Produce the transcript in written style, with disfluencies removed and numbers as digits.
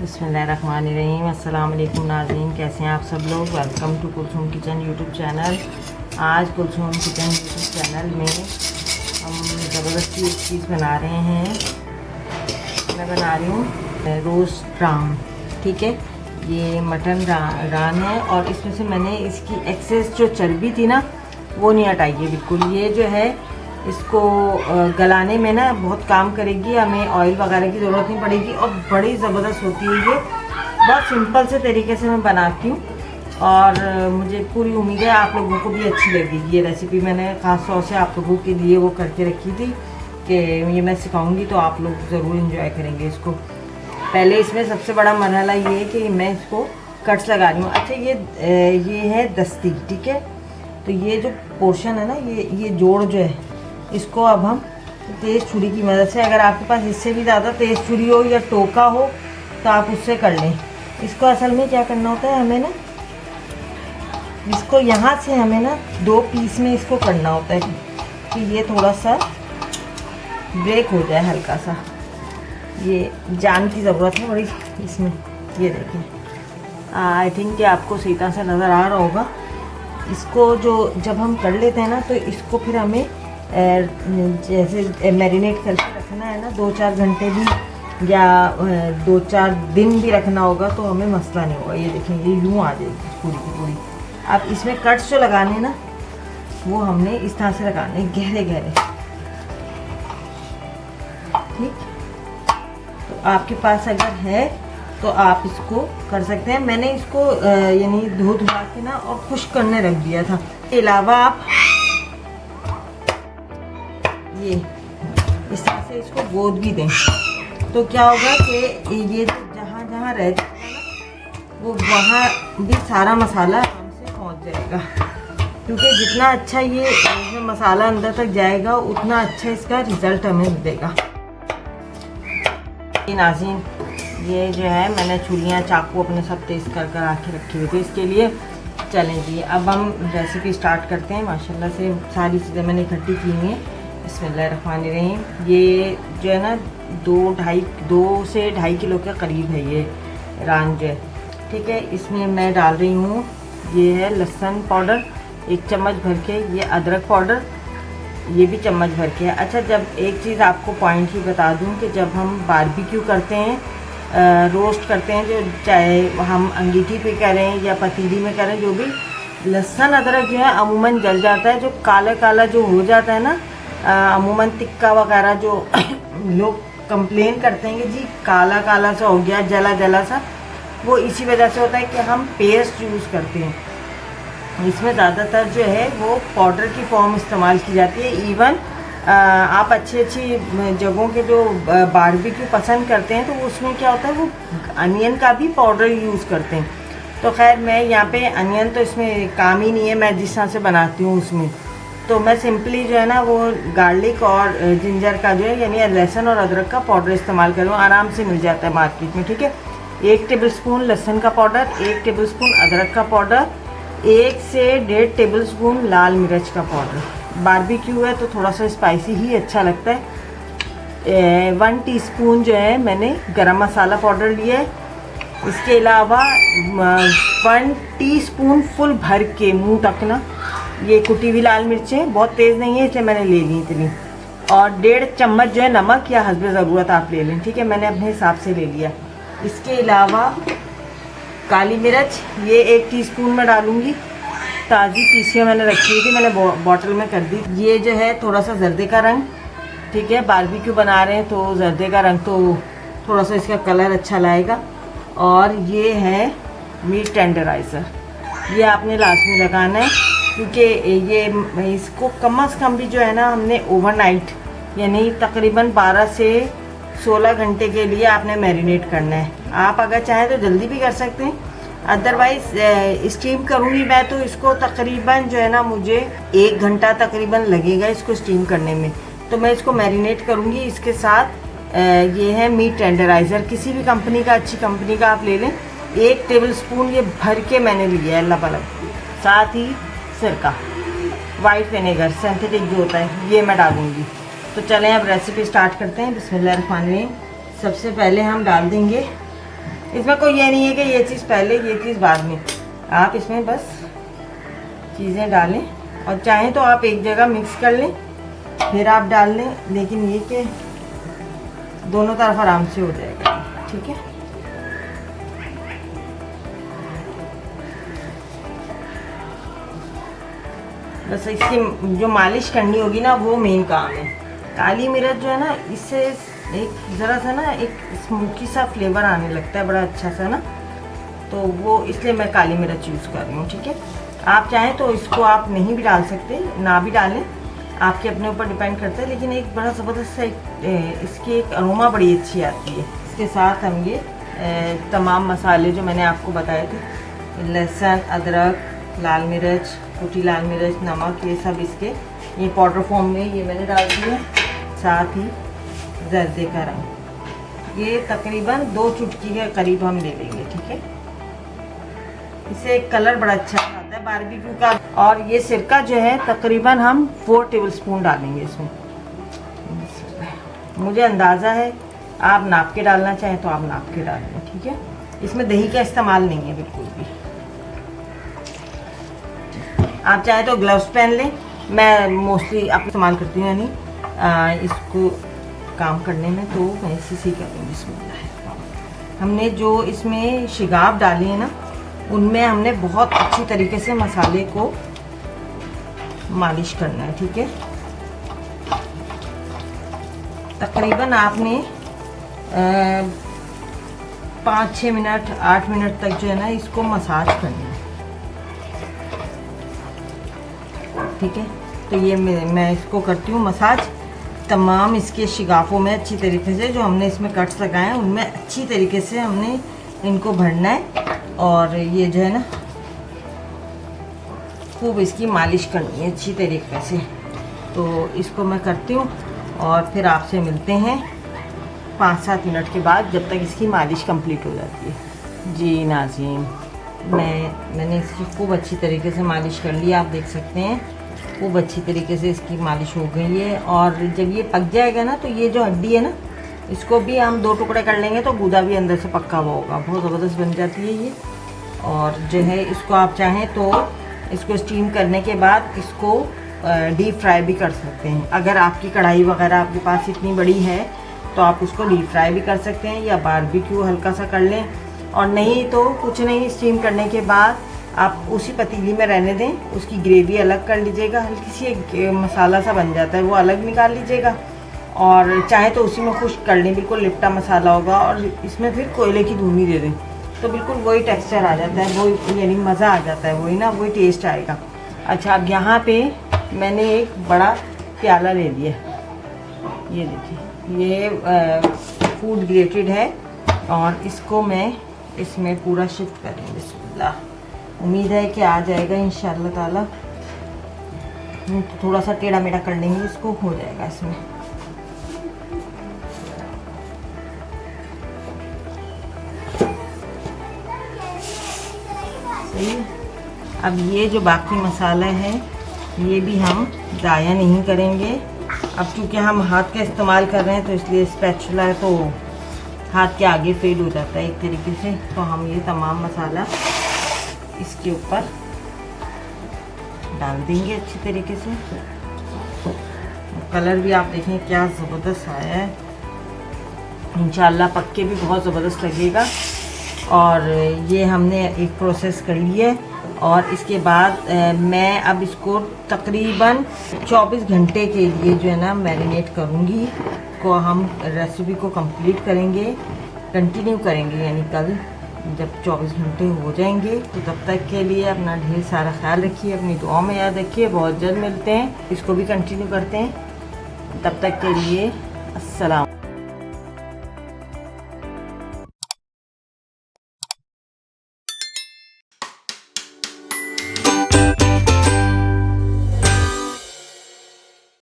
बिस्मिल्लाहिर्रहमानिर्रहीम। अस्सलाम वालेकुम नाज़रीन, कैसे हैं आप सब लोग। Welcome to Kulsoom kitchen YouTube channel. आज कुलसूम किचन यूट्यूब चैनल में हम ज़बरदस्ती एक चीज़ बना रहे हैं। मैं बना रही हूँ रोस्ट रान। ठीक है, ये मटन रान है और इसमें से मैंने इसकी एक्सेस जो चर्बी थी ना वो नहीं हटाई है बिल्कुल। ये जो है इसको गलाने में ना बहुत काम करेगी, हमें ऑयल वगैरह की ज़रूरत नहीं पड़ेगी और बड़ी ज़बरदस्त होती है ये। बहुत सिंपल से तरीके से मैं बनाती हूँ और मुझे पूरी उम्मीद है आप लोगों को भी अच्छी लगेगी। ये रेसिपी मैंने ख़ास तौर से आप लोगों के लिए वो करके रखी थी कि ये मैं सिखाऊंगी तो आप लोग ज़रूर इंजॉय करेंगे इसको। पहले इसमें सबसे बड़ा मरहला ये है कि मैं इसको कट्स लगा रही हूँ। अच्छा, ये है दस्ती। ठीक है, तो ये जो पोर्शन है ना, ये जोड़ जो है, इसको अब हम तेज़ छुरी की मदद से, अगर आपके पास इससे भी ज़्यादा तेज़ छुरी हो या टोका हो तो आप उससे कर लें। इसको असल में क्या करना होता है, हमें ना इसको यहाँ से हमें ना 2 पीस में इसको करना होता है कि ये थोड़ा सा ब्रेक हो जाए हल्का सा। ये जान की ज़रूरत है बड़ी इसमें। ये देखिए, आई थिंक कि आपको सही तरह से नज़र आ रहा होगा। इसको जो जब हम कर लेते हैं ना तो इसको फिर हमें जैसे मैरिनेट करके रखना है ना 2-4 घंटे भी या 2-4 दिन भी रखना होगा तो हमें मसला नहीं होगा। ये देखें, ये यूँ आ जाएगी पूरी की पूरी। अब इसमें कट्स जो लगाने ना वो हमने इस तरह से लगाने, गहरे गहरे। ठीक, तो आपके पास अगर है तो आप इसको कर सकते हैं। मैंने इसको यानी धो धुला के ना और खुश्क करने रख दिया था। इसके अलावा आप ये इस तरह से इसको गोद भी दें तो क्या होगा कि ये जहाँ जहाँ रह जाएगा ना वो वहाँ भी सारा मसाला हमसे पहुँच जाएगा, क्योंकि जितना अच्छा ये मसाला अंदर तक जाएगा उतना अच्छा इसका रिज़ल्ट हमें मिलेगा। नाज़रीन, ये जो है मैंने छुरियाँ चाकू अपने सब तेज़ कर कर आके रखी हुई थी इसके लिए। चलें जी, अब हम रेसिपी स्टार्ट करते हैं। माशाल्लाह से सारी चीज़ें मैंने इकट्ठी की हुई हैं। बिस्मिल्लाहिर्रहमानिर्रहीम। ये जो है ना 2 से ढाई किलो के करीब है ये रान जो है। ठीक है, इसमें मैं डाल रही हूँ, ये है लहसुन पाउडर 1 चम्मच भर के, ये अदरक पाउडर ये भी चम्मच भर के है। अच्छा, जब एक चीज़ आपको पॉइंट ही बता दूँ कि जब हम बारबेक्यू करते हैं, रोस्ट करते हैं, जो चाहे हम अंगीठी पे करें या पतीली में करें, जो भी लहसुन अदरक जो है अमूमन जल जाता है। जो काला काला जो हो जाता है ना, अमूमन टिक्का वगैरह जो लोग कंप्लेन करते हैं कि जी काला काला सा हो गया, जला जला सा, वो इसी वजह से होता है कि हम पेस्ट यूज़ करते हैं। इसमें ज़्यादातर जो है वो पाउडर की फॉर्म इस्तेमाल की जाती है। इवन आप अच्छी जगहों के जो बारबेक्यू पसंद करते हैं तो उसमें क्या होता है वो अनियन का भी पाउडर यूज़ करते हैं। तो खैर मैं यहाँ पे अनियन तो इसमें काम ही नहीं है, मैं जिस तरह से बनाती हूँ उसमें तो मैं सिंपली जो है ना वो गार्लिक और जिंजर का जो है यानी लहसुन और अदरक का पाउडर इस्तेमाल करूँ। आराम से मिल जाता है मार्केट में। ठीक है, 1 टेबलस्पून लहसुन का पाउडर, 1 टेबलस्पून अदरक का पाउडर, 1 से 1.5 टेबलस्पून लाल मिर्च का पाउडर। बारबेक्यू है तो थोड़ा सा स्पाइसी ही अच्छा लगता है। 1 टीस्पून जो है मैंने गरम मसाला पाउडर लिया है। इसके अलावा 1 टीस्पून फुल भर के मुँह तक ना ये कुटी हुई लाल मिर्चें, बहुत तेज़ नहीं है इसलिए मैंने ले ली इतनी, और 1.5 चम्मच जो है नमक या हस्बे ज़रूरत आप ले लें। ठीक है, मैंने अपने हिसाब से ले लिया। इसके अलावा काली मिर्च ये 1 टीस्पून में डालूंगी, ताज़ी पीसी मैंने रखी हुई थी, मैंने बॉटल में कर दी। ये जो है थोड़ा सा जर्दे का रंग, ठीक है, बारबेक्यू बना रहे हैं तो जर्दे का रंग तो थोड़ा सा इसका कलर अच्छा लाएगा। और ये है मीट टेंडराइज़र, ये आपने लाजमी लगाना है क्योंकि ये इसको कम से कम भी जो है ना हमने ओवरनाइट यानी तकरीबन 12 से 16 घंटे के लिए आपने मैरिनेट करना है। आप अगर चाहें तो जल्दी भी कर सकते हैं, अदरवाइज़ स्टीम करूँगी मैं तो इसको तकरीबन जो है ना मुझे 1 घंटा तकरीबन लगेगा इसको स्टीम करने में। तो मैं इसको मैरिनेट करूँगी। इसके साथ ये है मीट टेंडराइज़र, किसी भी कंपनी का, अच्छी कंपनी का आप ले लें। 1 टेबलस्पून ये भर के मैंने लिया है अल्लाह पालक। साथ ही सिरका, वाइट विनेगर सिंथेटिक जो होता है, ये मैं डालूँगी। तो चलें अब रेसिपी स्टार्ट करते हैं। बिस्मिल्लाहिर्रहमानिर्रहीम। सबसे पहले हम डाल देंगे इसमें कोई ये नहीं है कि ये चीज़ पहले ये चीज़ बाद में, आप इसमें बस चीज़ें डालें और चाहें तो आप एक जगह मिक्स कर लें फिर आप डाल लें, लेकिन ये कि दोनों तरफ आराम से हो जाएगा। ठीक है, बस इसकी जो मालिश करनी होगी ना वो मेन काम है। काली मिर्च जो है ना, इससे एक ज़रा सा ना एक स्मोकी सा फ्लेवर आने लगता है बड़ा अच्छा सा ना, तो वो इसलिए मैं काली मिर्च यूज़ कर रही हूँ। ठीक है, आप चाहें तो इसको आप नहीं भी डाल सकते, ना भी डालें, आपके अपने ऊपर डिपेंड करता है, लेकिन एक बड़ा ज़बरदस्त सा इसकी एक अरोमा बड़ी अच्छी आती है। इसके साथ हम ये तमाम मसाले जो मैंने आपको बताए थे, लहसुन, अदरक, लाल मिर्च, कुटी लाल मिर्च, नमक, ये सब इसके ये पाउडर फॉर्म में ये मैंने डाल दिया। साथ ही जर्दे का रंग, ये तकरीबन 2 चुटकी के करीब हम ले लेंगे। ठीक है, इससे एक कलर बड़ा अच्छा आता है बारबेक्यू का। और ये सिरका जो है तकरीबन हम 4 टेबलस्पून डालेंगे इसमें। मुझे अंदाज़ा है, आप नाप के डालना चाहें तो आप नाप के डाल लें। ठीक है, इसमें दही का इस्तेमाल नहीं है बिल्कुल भी। आप चाहे तो ग्लव्स पहन लें, मैं मोस्टली आप इस्तेमाल करती हूँ यानी इसको काम करने में, तो मैं इसी से कर दूँगी। इसमें हमने जो इसमें शिगाब डाली है ना, उनमें हमने बहुत अच्छी तरीके से मसाले को मालिश करना है। ठीक है, तकरीबन आपने 5-6 मिनट 8 मिनट तक जो है ना इसको मसाज करना है। ठीक है, तो ये मैं इसको करती हूँ मसाज तमाम इसके शिगाफों में अच्छी तरीके से, जो हमने इसमें कट्स लगाए हैं उनमें अच्छी तरीके से हमने इनको भरना है और ये जो है ना खूब इसकी मालिश करनी है अच्छी तरीके से। तो इसको मैं करती हूँ और फिर आपसे मिलते हैं 5-7 मिनट के बाद, जब तक इसकी मालिश कंप्लीट हो जाती है। जी नाज़रीन, मैंने इसकी खूब अच्छी तरीके से मालिश कर ली, आप देख सकते हैं खूब अच्छी तरीके से इसकी मालिश हो गई है। और जब ये पक जाएगा ना, तो ये जो हड्डी है ना, इसको भी हम 2 टुकड़े कर लेंगे तो गूदा भी अंदर से पक्का हुआ होगा, बहुत ज़बरदस्त बन जाती है ये। और जो है इसको आप चाहें तो इसको स्टीम करने के बाद इसको डीप फ्राई भी कर सकते हैं। अगर आपकी कढ़ाई वगैरह आपके पास इतनी बड़ी है तो आप उसको डीप फ्राई भी कर सकते हैं या बारबेक्यू हल्का सा कर लें, और नहीं तो कुछ नहीं, स्टीम करने के बाद आप उसी पतीली में रहने दें, उसकी ग्रेवी अलग कर लीजिएगा, हल्की सी एक मसाला सा बन जाता है वो अलग निकाल लीजिएगा, और चाहे तो उसी में खुश्क कर लें, बिल्कुल लिपटा मसाला होगा, और इसमें फिर कोयले की धुनी दे दें तो बिल्कुल वही टेक्सचर आ जाता है, वही यानी मज़ा आ जाता है, वही ना वही टेस्ट आएगा। अच्छा, अब यहाँ पे मैंने एक बड़ा प्याला ले लिया, ये देखिए, ये फूड ग्रेटेड है और इसको मैं इसमें पूरा शिफ्ट करेंगे। बिस्मिल्लाह, उम्मीद है कि आ जाएगा इंशाअल्लाह ताला। थोड़ा सा टेढ़ा मेढ़ा कर लेंगे इसको, हो जाएगा इसमें। सही है, अब ये जो बाकी मसाला है ये भी हम ज़ाया नहीं करेंगे। अब चूँकि हम हाथ का इस्तेमाल कर रहे हैं तो इसलिए स्पैचुला है तो हाथ के आगे फेड हो जाता है एक तरीके से, तो हम ये तमाम मसाला इसके ऊपर डाल देंगे अच्छी तरीके से। कलर भी आप देखें क्या ज़बरदस्त आया है, इंशाल्लाह पक के भी बहुत ज़बरदस्त लगेगा। और ये हमने एक प्रोसेस कर लिया है और इसके बाद मैं अब इसको तकरीबन 24 घंटे के लिए जो है ना मैरिनेट करूँगी। को हम रेसिपी को कंप्लीट करेंगे, कंटिन्यू करेंगे, यानी कल जब 24 घंटे हो जाएंगे। तो तब तक के लिए अपना ढेर सारा ख्याल रखिए, अपनी दुआओं में याद रखिए। बहुत जल्द मिलते हैं, इसको भी कंटिन्यू करते हैं। तब तक के लिए अस्सलाम।